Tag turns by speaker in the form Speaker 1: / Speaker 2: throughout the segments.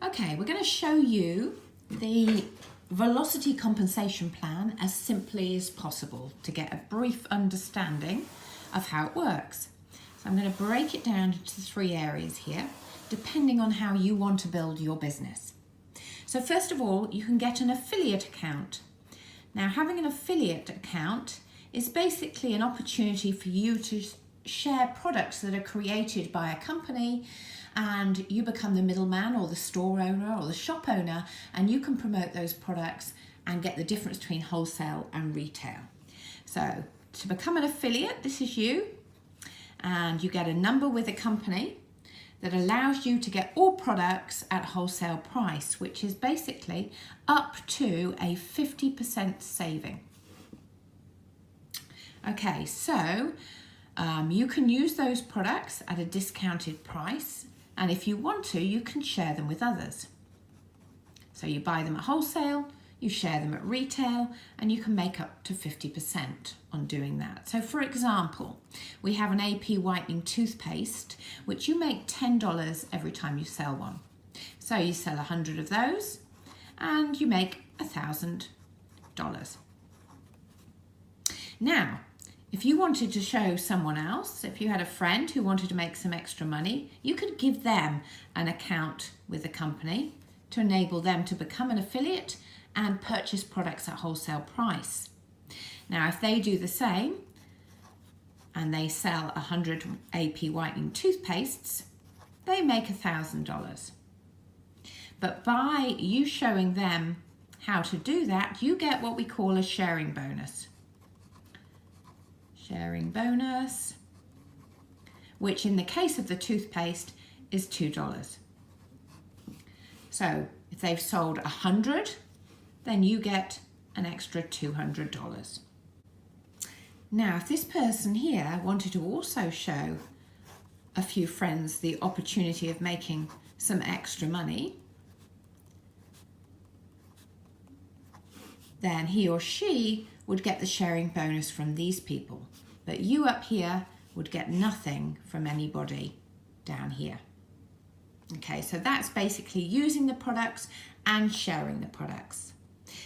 Speaker 1: Okay, we're going to show you the velocity compensation plan as simply as possible to get a brief understanding of how it works. So I'm going to break it down into 3 areas here, depending on how you want to build your business. So first of all, you can get an affiliate account. Now, having an affiliate account is basically an opportunity for you to share products that are created by a company, and you become the middleman or the store owner or the shop owner, and you can promote those products and get the difference between wholesale and retail. So to become an affiliate, this is you, and you get a number with a company that allows you to get all products at wholesale price, which is basically up to a 50% saving. Okay, so you can use those products at a discounted price, and if you want to, you can share them with others. So you buy them at wholesale, you share them at retail, and you can make up to 50% on doing that. So for example, we have an AP whitening toothpaste, which you make $10 every time you sell one. So you sell 100 of those, and you make $1,000. Now, if you wanted to show someone else, if you had a friend who wanted to make some extra money, you could give them an account with the company to enable them to become an affiliate and purchase products at wholesale price. Now, if they do the same and they sell 100 AP whitening toothpastes, they make $1,000. But by you showing them how to do that, you get what we call a sharing bonus. Sharing bonus, which in the case of the toothpaste is $2. So if they've sold 100, then you get an extra $200. Now, if this person here wanted to also show a few friends the opportunity of making some extra money, then he or she would get the sharing bonus from these people. But you up here would get nothing from anybody down here. Okay, so that's basically using the products and sharing the products.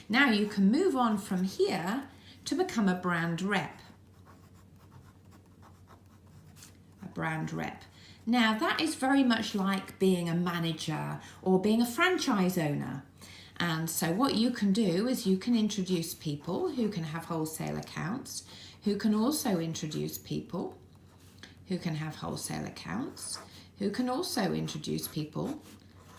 Speaker 1: Now you can move on from here to become a brand rep. A brand rep. Now that is very much like being a manager or being a franchise owner. And so what you can do is you can introduce people who can have wholesale accounts, who can also introduce people who can have wholesale accounts, who can also introduce people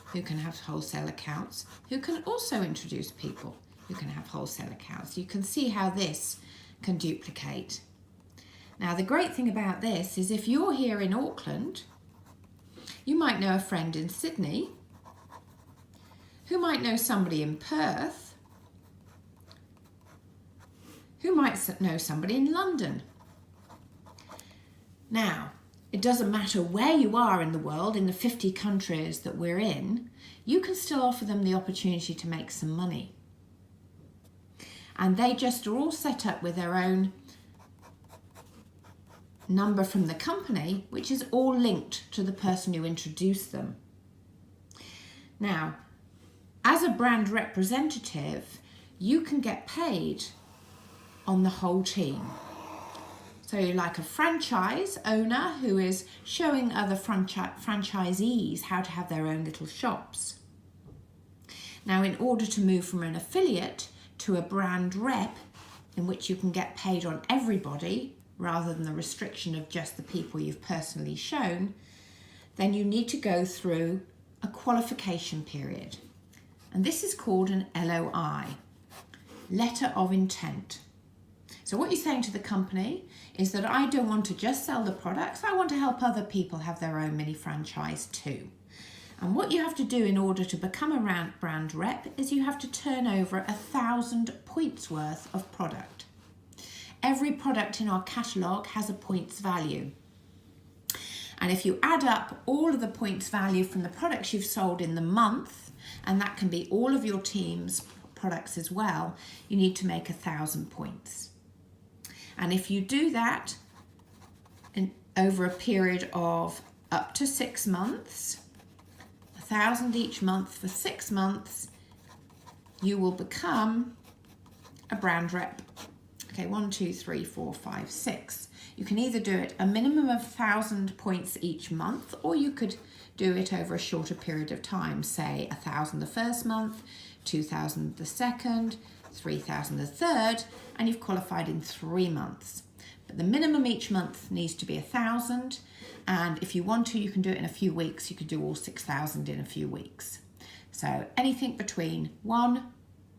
Speaker 1: who can have wholesale accounts, who can also introduce people who can have wholesale accounts. You can see how this can duplicate. Now, the great thing about this is if you're here in Auckland, you might know a friend in Sydney, who might know somebody in Perth, who might know somebody in London. Now, it doesn't matter where you are in the world, in the 50 countries that we're in, you can still offer them the opportunity to make some money. And they just are all set up with their own number from the company, which is all linked to the person who introduced them. Now, as a brand representative, you can get paid on the whole team. So you're like a franchise owner who is showing other franchisees how to have their own little shops. Now, in order to move from an affiliate to a brand rep, in which you can get paid on everybody rather than the restriction of just the people you've personally shown, then you need to go through a qualification period. And this is called an LOI, letter of intent. So what you're saying to the company is that I don't want to just sell the products, I want to help other people have their own mini franchise too. And what you have to do in order to become a brand rep is you have to turn over 1,000 points worth of product. Every product in our catalogue has a points value. And if you add up all of the points value from the products you've sold in the month, and that can be all of your team's products as well, you need to make 1,000 points. And if you do that over a period of up to 6 months, 1,000 each month for 6 months, you will become a brand rep. Okay, 1, 2, 3, 4, 5, 6. You can either do it a minimum of 1,000 points each month, or you could do it over a shorter period of time, say 1,000 the first month, 2,000 the second, 3,000 the third, and you've qualified in 3 months. But the minimum each month needs to be 1,000, and if you want to, you can do it in a few weeks. You could do all 6,000 in a few weeks. So anything between 1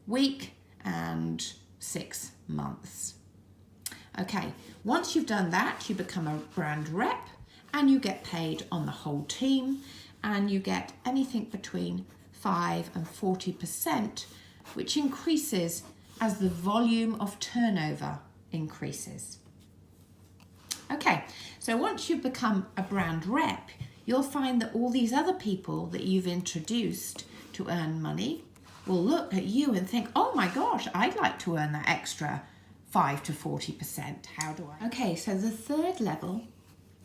Speaker 1: week and 6 months. Okay, once you've done that, you become a brand rep and you get paid on the whole team, and you get anything between 5 and 40%, which increases as the volume of turnover increases. Okay, so once you've become a brand rep, you'll find that all these other people that you've introduced to earn money will look at you and think, oh my gosh, I'd like to earn that extra 5 to 40%. How do I? Okay, so the third level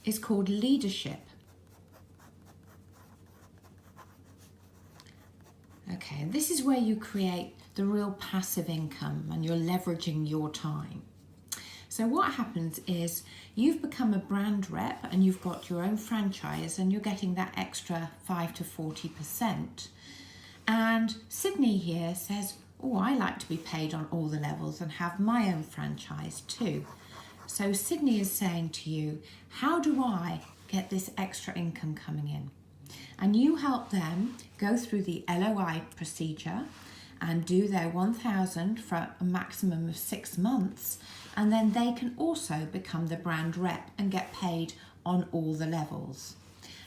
Speaker 1: is called leadership. Okay, and this is where you create the real passive income and you're leveraging your time. So what happens is you've become a brand rep and you've got your own franchise and you're getting that extra 5 to 40%. And Sydney here says, oh, I like to be paid on all the levels and have my own franchise too. So Sydney is saying to you, how do I get this extra income coming in? And you help them go through the LOI procedure and do their 1,000 for a maximum of 6 months. And then they can also become the brand rep and get paid on all the levels.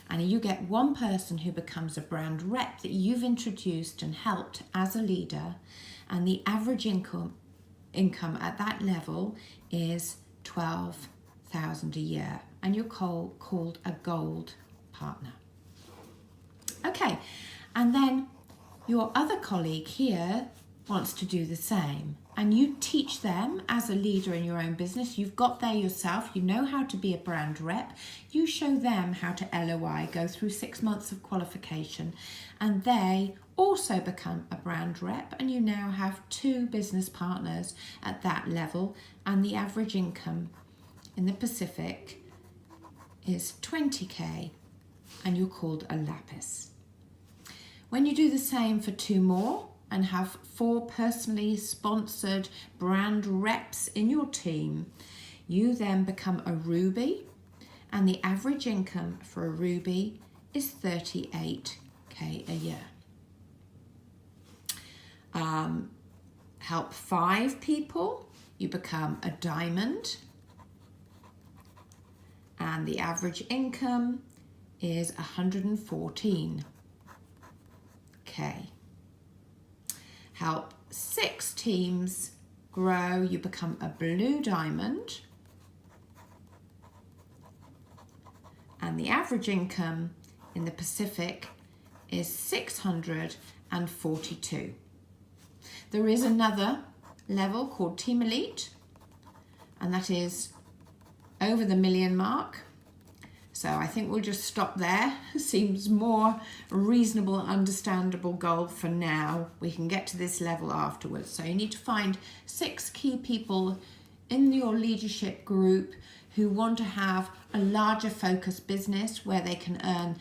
Speaker 1: And you get one person who becomes a brand rep that you've introduced and helped as a leader, and the average income at that level is 12,000 a year, and you're called a gold partner. Okay, and then your other colleague here wants to do the same, and you teach them as a leader in your own business. You've got there yourself, you know how to be a brand rep. You show them how to LOI, go through 6 months of qualification, and they also become a brand rep, and you now have 2 business partners at that level, and the average income in the Pacific is 20k, and you're called a lapis. When you do the same for 2 more and have 4 personally sponsored brand reps in your team, you then become a ruby, and the average income for a ruby is 38k a year. Help 5 people, you become a diamond, and the average income is 114k. Help 6 teams grow, you become a blue diamond, and the average income in the Pacific is 642. There is another level called Team Elite, and that is over the 1 million mark. So I think we'll just stop there. Seems more reasonable and understandable goal for now. We can get to this level afterwards. So you need to find 6 key people in your leadership group who want to have a larger focus business where they can earn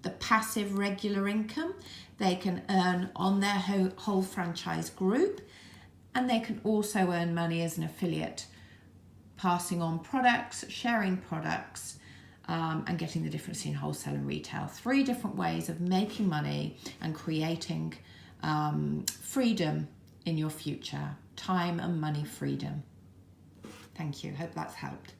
Speaker 1: the passive regular income, they can earn on their whole franchise group, and they can also earn money as an affiliate, passing on products, sharing products, and getting the difference in wholesale and retail. 3 different ways of making money and creating freedom in your future. Time and money freedom. Thank you. Hope that's helped.